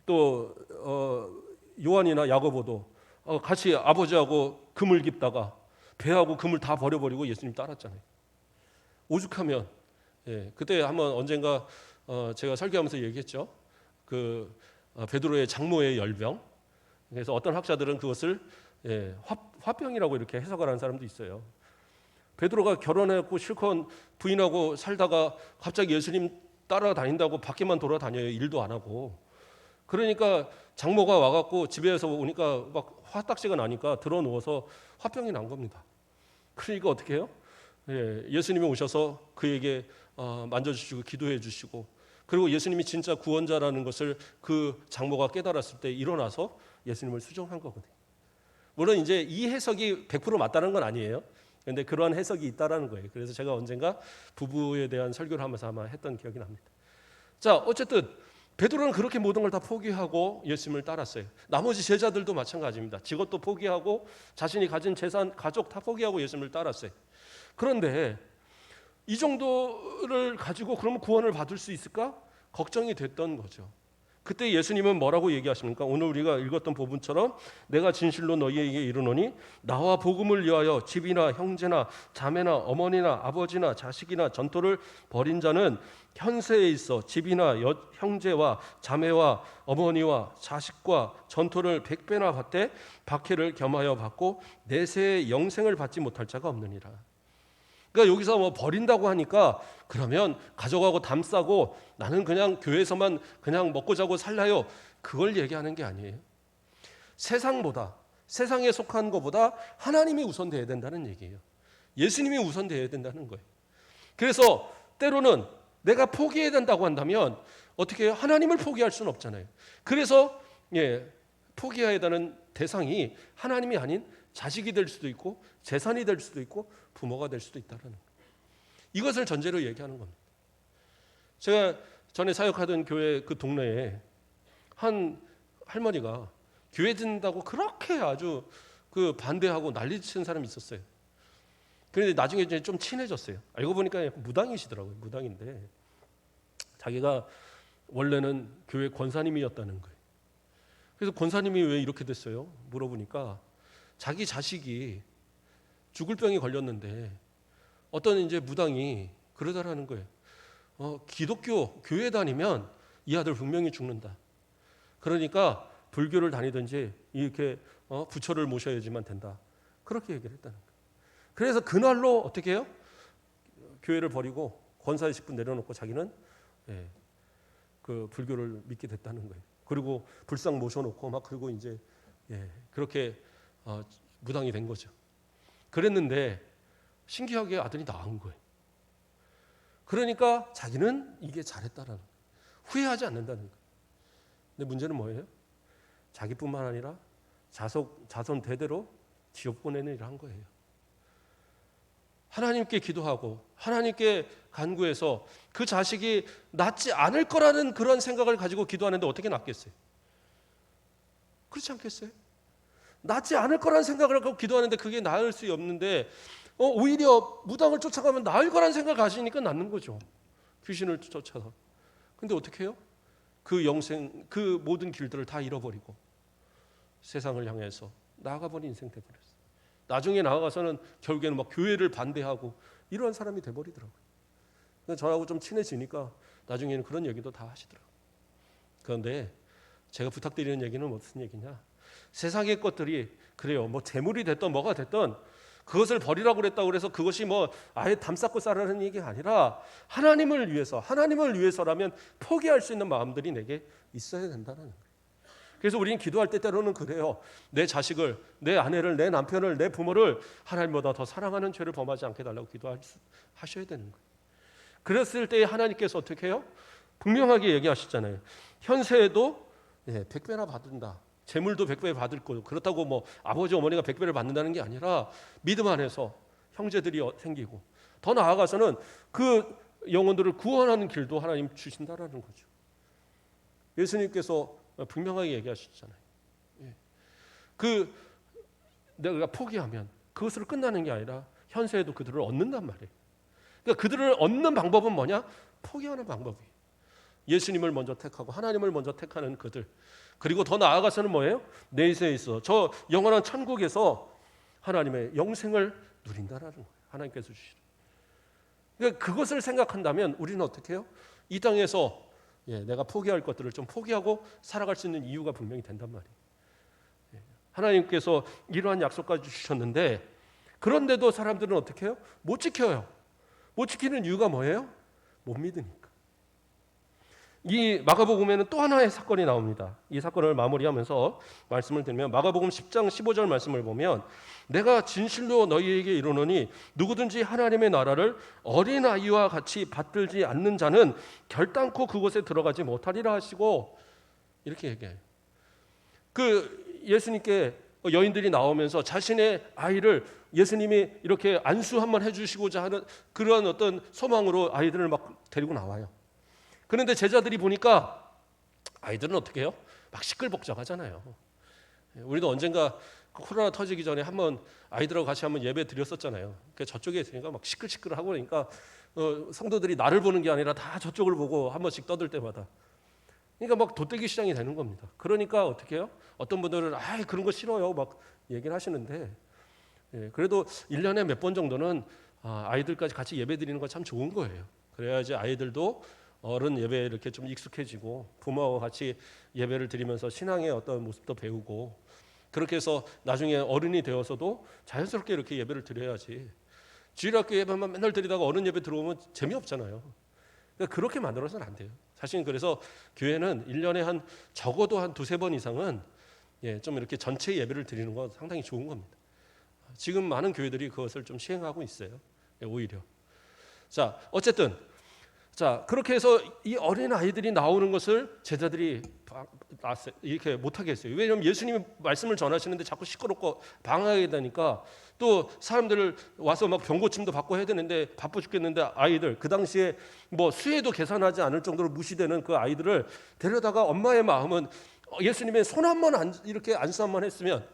또 요한이나 야고보도 같이 아버지하고 금을 깁다가 배하고 금을 다 버려버리고 예수님 따랐잖아요. 오죽하면 그때 한번 언젠가 제가 설교하면서 얘기했죠. 베드로의 장모의 열병. 그래서 어떤 학자들은 그것을 화병이라고 이렇게 해석을 하는 사람도 있어요. 베드로가 결혼했고 실컷 부인하고 살다가 갑자기 예수님 따라다닌다고 밖에만 돌아다녀요. 일도 안 하고. 그러니까 장모가 와갖고 집에서 오니까 막 화딱지가 나니까 들어 누워서 화병이 난 겁니다. 그러니까 어떻게 해요? 예수님이 오셔서 그에게 만져주시고 기도해 주시고, 그리고 예수님이 진짜 구원자라는 것을 그 장모가 깨달았을 때 일어나서 예수님을 수종한 거거든요. 물론 이제 이 해석이 100% 맞다는 건 아니에요. 그런데 그러한 해석이 있다라는 거예요. 그래서 제가 언젠가 부부에 대한 설교를 하면서 아마 했던 기억이 납니다. 자, 어쨌든 베드로는 그렇게 모든 걸 다 포기하고 예수님을 따랐어요. 나머지 제자들도 마찬가지입니다. 직업도 포기하고 자신이 가진 재산, 가족 다 포기하고 예수님을 따랐어요. 그런데 이 정도를 가지고 그러면 구원을 받을 수 있을까? 걱정이 됐던 거죠. 그때 예수님은 뭐라고 얘기하십니까? 오늘 우리가 읽었던 부분처럼 내가 진실로 너희에게 이르노니 나와 복음을 위하여 집이나 형제나 자매나 어머니나 아버지나 자식이나 전토를 벌인 자는 현세에 있어 집이나 형제와 자매와 어머니와 자식과 전토를 100배나 받되 박해를 겸하여 받고 내세의 영생을 받지 못할 자가 없느니라. 그러니까 여기서 뭐 버린다고 하니까 그러면 가져가고 담싸고 나는 그냥 교회에서만 그냥 먹고 자고 살라요. 그걸 얘기하는 게 아니에요. 세상에 속한 것보다 하나님이 우선돼야 된다는 얘기예요. 예수님이 우선돼야 된다는 거예요. 그래서 때로는 내가 포기해야 된다고 한다면 어떻게 해요? 하나님을 포기할 수는 없잖아요. 그래서 포기해야 되는 대상이 하나님이 아닌 자식이 될 수도 있고 재산이 될 수도 있고 부모가 될 수도 있다는 거예요. 이것을 전제로 얘기하는 겁니다. 제가 전에 사역하던 교회 그 동네에 한 할머니가 교회 듣는다고 그렇게 아주 반대하고 난리치는 사람이 있었어요. 그런데 나중에 이제 좀 친해졌어요. 알고 보니까 무당이시더라고요. 무당인데 자기가 원래는 교회 권사님이었다는 거예요. 그래서 권사님이 왜 이렇게 됐어요? 물어보니까 자기 자식이 죽을 병이 걸렸는데 어떤 이제 무당이 그러더라는 거예요. 기독교 교회 다니면 이 아들 분명히 죽는다. 그러니까 불교를 다니든지 이렇게 부처를 모셔야지만 된다. 그렇게 얘기를 했다는 거예요. 그래서 그날로 어떻게 해요? 교회를 버리고 권사의 직분 내려놓고 자기는 그 불교를 믿게 됐다는 거예요. 그리고 불상 모셔놓고 막 그리고 이제 그렇게 무당이 된 거죠. 그랬는데 신기하게 아들이 낳은 거예요. 그러니까 자기는 이게 잘했다라는 거예요. 후회하지 않는다는 거예요. 근데 문제는 뭐예요? 자기뿐만 아니라 자손 대대로 지옥 보내는 일을 한 거예요. 하나님께 기도하고 하나님께 간구해서 그 자식이 낫지 않을 거라는 그런 생각을 가지고 기도하는데 어떻게 낫겠어요? 그렇지 않겠어요? 낫지 않을 거라는 생각을 갖고 기도하는데 그게 나을 수 없는데 오히려 무당을 쫓아가면 나을 거라는 생각을 가지니까 낫는 거죠. 귀신을 쫓아서. 근데 어떻게 해요? 그 영생, 그 모든 길들을 다 잃어버리고 세상을 향해서 나아가버린 인생 돼버렸어요. 나중에 나아가서는 결국에는 막 교회를 반대하고 이런 사람이 돼버리더라고요. 저하고 좀 친해지니까 나중에는 그런 얘기도 다 하시더라고요. 그런데 제가 부탁드리는 얘기는 무슨 얘기냐? 세상의 것들이 그래요. 뭐 재물이 됐던 뭐가 됐던 그것을 버리라고 그랬다고 그래서 그것이 뭐 아예 담쌓고 싸라는 얘기가 아니라 하나님을 위해서라면 포기할 수 있는 마음들이 내게 있어야 된다는 거예요. 그래서 우리는 기도할 때 때로는 그래요. 내 자식을, 내 아내를, 내 남편을, 내 부모를 하나님보다 더 사랑하는 죄를 범하지 않게 달라고 기도하셔야 되는 거예요. 그랬을 때 하나님께서 어떻게 해요? 분명하게 얘기하시잖아요. 현세에도 100배나 받는다. 재물도 100배 받을 거고, 그렇다고 뭐 아버지 어머니가 100배를 받는다는 게 아니라 믿음 안에서 형제들이 생기고, 더 나아가서는 그 영혼들을 구원하는 길도 하나님 주신다라는 거죠. 예수님께서 분명하게 얘기하셨잖아요. 그 내가 포기하면 그것으로 끝나는 게 아니라 현세에도 그들을 얻는단 말이에요. 그러니까 그들을 얻는 방법은 뭐냐? 포기하는 방법이에요. 예수님을 먼저 택하고 하나님을 먼저 택하는 그들. 그리고 더 나아가서는 뭐예요? 내세에 있어 저 영원한 천국에서 하나님의 영생을 누린다라는 거예요. 하나님께서 주시는. 그러니까 그것을 생각한다면 우리는 어떻게 해요? 이 땅에서 내가 포기할 것들을 좀 포기하고 살아갈 수 있는 이유가 분명히 된단 말이에요. 하나님께서 이러한 약속까지 주셨는데, 그런데도 사람들은 어떻게 해요? 못 지켜요. 못 지키는 이유가 뭐예요? 못 믿으니까. 이 마가복음에는 또 하나의 사건이 나옵니다. 이 사건을 마무리하면서 말씀을 드리면, 마가복음 10장 15절 말씀을 보면, 내가 진실로 너희에게 이르노니 누구든지 하나님의 나라를 어린아이와 같이 받들지 않는 자는 결단코 그곳에 들어가지 못하리라 하시고, 이렇게 얘기해요. 그 예수님께 여인들이 나오면서 자신의 아이를 예수님이 이렇게 안수 한번 해주시고자 하는 그런 어떤 소망으로 아이들을 막 데리고 나와요. 그런데 제자들이 보니까 아이들은 어떻게 해요? 막 시끌벅적하잖아요. 우리도 언젠가 코로나 터지기 전에 한번 아이들하고 같이 한번 예배 드렸었잖아요. 그러니까 저쪽에 있으니까 막 시끌시끌하고 그러니까 성도들이 나를 보는 게 아니라 다 저쪽을 보고 한 번씩 떠들 때마다, 그러니까 막 돗대기 시장이 되는 겁니다. 그러니까 어떻게 해요? 어떤 분들은 그런 거 싫어요 막 얘기를 하시는데, 그래도 1년에 몇 번 정도는 아이들까지 같이 예배 드리는 거 참 좋은 거예요. 그래야지 아이들도 어른 예배에 이렇게 좀 익숙해지고 부모와 같이 예배를 드리면서 신앙의 어떤 모습도 배우고, 그렇게 해서 나중에 어른이 되어서도 자연스럽게 이렇게 예배를 드려야지, 주일학교 예배만 맨날 드리다가 어른 예배 들어오면 재미없잖아요. 그러니까 그렇게 만들어서는 안 돼요. 사실 그래서 교회는 1년에 한 적어도 한 두세 번 이상은 좀 이렇게 전체 예배를 드리는 건 상당히 좋은 겁니다. 지금 많은 교회들이 그것을 좀 시행하고 있어요. 오히려. 자, 어쨌든 그렇게 해서 이 어린 아이들이 나오는 것을 제자들이 이렇게 못하게 했어요. 왜냐하면 예수님이 말씀을 전하시는데 자꾸 시끄럽고 방해하게 되니까, 또 사람들을 와서 막 병고침도 받고 해야 되는데 바빠 죽겠는데 아이들, 그 당시에 뭐 수혜도 계산하지 않을 정도로 무시되는 그 아이들을 데려다가, 엄마의 마음은 예수님의 손 한 번 이렇게 안수 한 번 했으면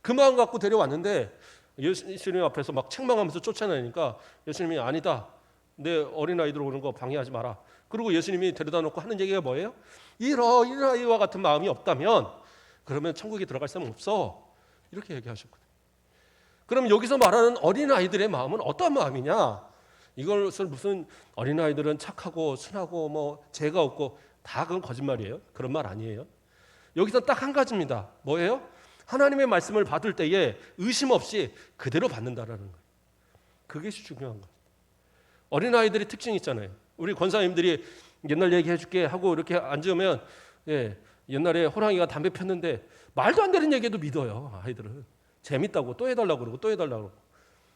그 마음 갖고 데려왔는데, 예수님 앞에서 막 책망하면서 쫓아내니까 예수님이 아니다, 내 어린아이들 오는 거 방해하지 마라. 그리고 예수님이 데려다 놓고 하는 얘기가 뭐예요? 이런 아이와 같은 마음이 없다면 그러면 천국에 들어갈 사람 없어, 이렇게 얘기하셨거든요. 그럼 여기서 말하는 어린아이들의 마음은 어떤 마음이냐? 이것을 무슨 어린아이들은 착하고 순하고 뭐 죄가 없고, 다 그건 거짓말이에요. 그런 말 아니에요. 여기서 딱 한 가지입니다. 뭐예요? 하나님의 말씀을 받을 때에 의심 없이 그대로 받는다라는 거예요. 그게 중요한 거예요. 어린아이들이 특징이 있잖아요. 우리 권사님들이 옛날 얘기해줄게 하고 이렇게 앉으면, 옛날에 호랑이가 담배 폈는데 말도 안 되는 얘기도 믿어요. 아이들은 재밌다고 또 해달라고 그러고 또 해달라고 그러고.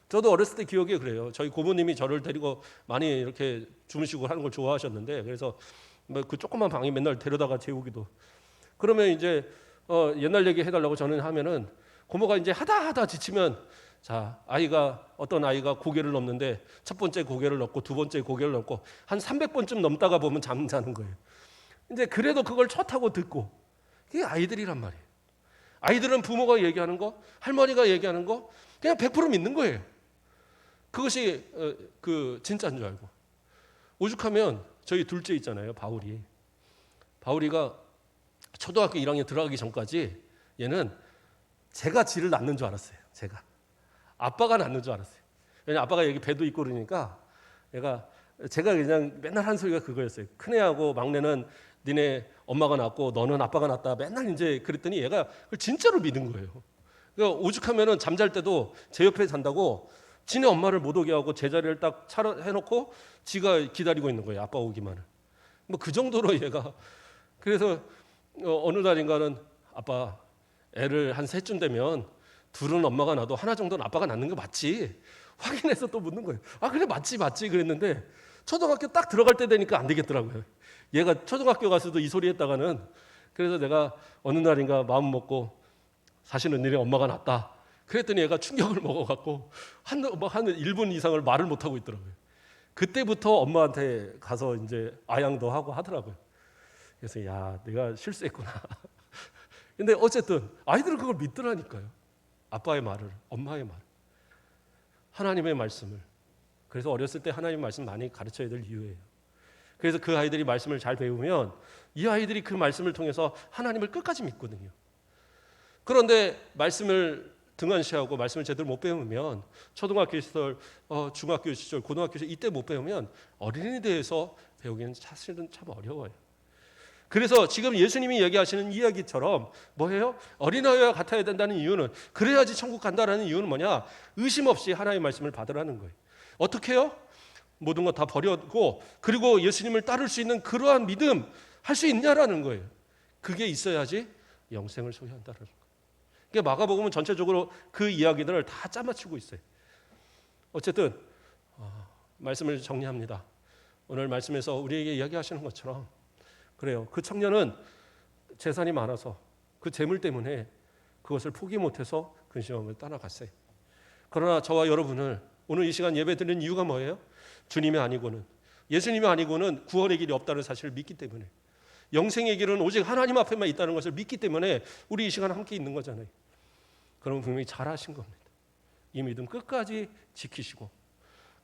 저도 어렸을 때 기억이 그래요. 저희 고모님이 저를 데리고 많이 이렇게 주무시고 하는 걸 좋아하셨는데, 그래서 뭐 그 조그만 방에 맨날 데려다가 재우기도. 그러면 이제 옛날 얘기 해달라고 저는 하면은, 고모가 이제 하다 지치면, 자, 어떤 아이가 고개를 넘는데 첫 번째 고개를 넘고 두 번째 고개를 넘고 한 300번쯤 넘다가 보면 잠자는 거예요. 이제 그래도 그걸 좋다고 듣고, 그게 아이들이란 말이에요. 아이들은 부모가 얘기하는 거, 할머니가 얘기하는 거 그냥 100% 믿는 거예요. 그것이 그 진짜인 줄 알고. 오죽하면 저희 둘째 있잖아요, 바울이가 초등학교 1학년 들어가기 전까지 얘는 제가 지를 낳는 줄 알았어요. 아빠가 낳는 줄 알았어요. 왜냐면 아빠가 여기 배도 있고 그러니까 제가 그냥 맨날 한 소리가 그거였어요. 큰애하고 막내는 니네 엄마가 낳고 너는 아빠가 낳았다. 맨날 이제 그랬더니 얘가 그걸 진짜로 믿은 거예요. 그러니까 오죽하면은 잠잘 때도 제 옆에 잔다고 지네 엄마를 못 오게 하고 제자리를 딱 해놓고 지가 기다리고 있는 거예요. 아빠 오기만을. 뭐 그 정도로 얘가. 그래서 어느 날인가는 아빠, 애를 한 셋쯤 되면 둘은 엄마가 낳아도 하나 정도는 아빠가 낳는 거 맞지? 확인해서 또 묻는 거예요. 그래 맞지 그랬는데 초등학교 딱 들어갈 때 되니까 안 되겠더라고요. 얘가 초등학교 가서도 이 소리 했다가는 그래서 내가 어느 날인가 마음 먹고 사실은 너네 엄마가 낫다. 그랬더니 얘가 충격을 먹어갖고 한 1분 이상을 말을 못하고 있더라고요. 그때부터 엄마한테 가서 이제 아양도 하고 하더라고요. 그래서 야, 내가 실수했구나. 근데 어쨌든 아이들은 그걸 믿더라니까요. 아빠의 말을, 엄마의 말, 하나님의 말씀을. 그래서 어렸을 때 하나님의 말씀 많이 가르쳐야 될 이유예요. 그래서 그 아이들이 말씀을 잘 배우면 이 아이들이 그 말씀을 통해서 하나님을 끝까지 믿거든요. 그런데 말씀을 등한시하고 말씀을 제대로 못 배우면 초등학교 시절, 중학교 시절, 고등학교 시절 이때 못 배우면 어린이 대해서 배우기는 사실은 참 어려워요. 그래서 지금 예수님이 얘기하시는 이야기처럼 뭐예요? 어린아이와 같아야 된다는 이유는, 그래야지 천국 간다라는 이유는 뭐냐? 의심 없이 하나님의 말씀을 받으라는 거예요. 어떻게 해요? 모든 것 다 버렸고 그리고 예수님을 따를 수 있는 그러한 믿음 할 수 있냐라는 거예요. 그게 있어야지 영생을 소유한다는 거예요. 그러니까 마가복음은 전체적으로 그 이야기들을 다 짜맞추고 있어요. 어쨌든 말씀을 정리합니다. 오늘 말씀에서 우리에게 이야기하시는 것처럼 그래요. 그 청년은 재산이 많아서 그 재물 때문에 그것을 포기 못해서 근심함을 따라갔어요. 그러나 저와 여러분을 오늘 이 시간 예배 드리는 이유가 뭐예요? 주님이 아니고는, 예수님이 아니고는 구원의 길이 없다는 사실을 믿기 때문에, 영생의 길은 오직 하나님 앞에만 있다는 것을 믿기 때문에 우리 이 시간 함께 있는 거잖아요. 그러면 분명히 잘하신 겁니다. 이 믿음 끝까지 지키시고.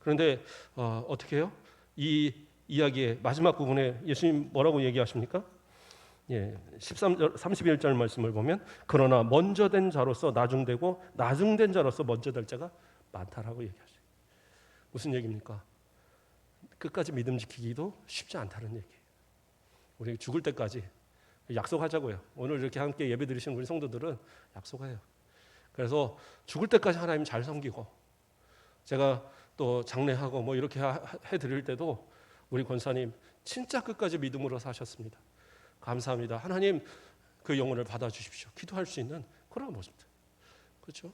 그런데 어떻게 해요? 이 이야기의 마지막 부분에 예수님 뭐라고 얘기하십니까? 31절 말씀을 보면 그러나 먼저 된 자로서 나중되고 나중된 자로서 먼저 될 자가 많다라고 얘기하셔요. 무슨 얘기입니까? 끝까지 믿음 지키기도 쉽지 않다는 얘기예요. 우리 죽을 때까지 약속하자고요. 오늘 이렇게 함께 예배 드리시는 우리 성도들은 약속해요. 그래서 죽을 때까지 하나님 잘 섬기고, 제가 또 장례하고 뭐 이렇게 해드릴 때도 우리 권사님 진짜 끝까지 믿음으로 사셨습니다. 감사합니다. 하나님 그 영혼을 받아주십시오. 기도할 수 있는 그런 모습들. 그렇죠?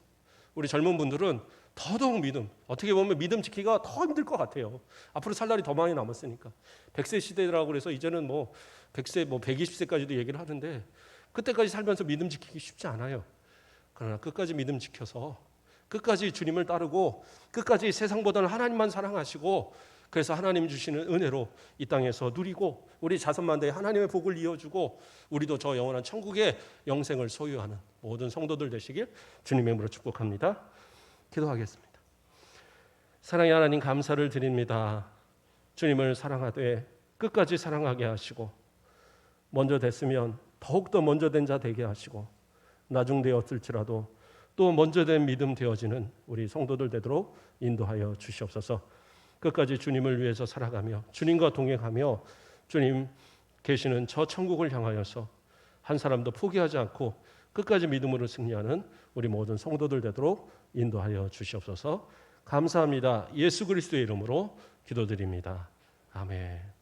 우리 젊은 분들은 더더욱 믿음, 어떻게 보면 믿음 지키기가 더 힘들 것 같아요. 앞으로 살 날이 더 많이 남았으니까. 100세 시대라고 그래서 이제는 뭐 100세, 뭐 120세까지도 얘기를 하는데 그때까지 살면서 믿음 지키기 쉽지 않아요. 그러나 끝까지 믿음 지켜서 끝까지 주님을 따르고 끝까지 세상보다는 하나님만 사랑하시고, 그래서 하나님 주시는 은혜로 이 땅에서 누리고 우리 자손만대에 하나님의 복을 이어주고 우리도 저 영원한 천국의 영생을 소유하는 모든 성도들 되시길 주님의 이름으로 축복합니다. 기도하겠습니다. 사랑의 하나님, 감사를 드립니다. 주님을 사랑하되 끝까지 사랑하게 하시고, 먼저 됐으면 더욱더 먼저 된 자 되게 하시고, 나중되었을지라도 또 먼저 된 믿음 되어지는 우리 성도들 되도록 인도하여 주시옵소서. 끝까지 주님을 위해서 살아가며 주님과 동행하며 주님 계시는 저 천국을 향하여서 한 사람도 포기하지 않고 끝까지 믿음으로 승리하는 우리 모든 성도들 되도록 인도하여 주시옵소서. 감사합니다. 예수 그리스도의 이름으로 기도드립니다. 아멘.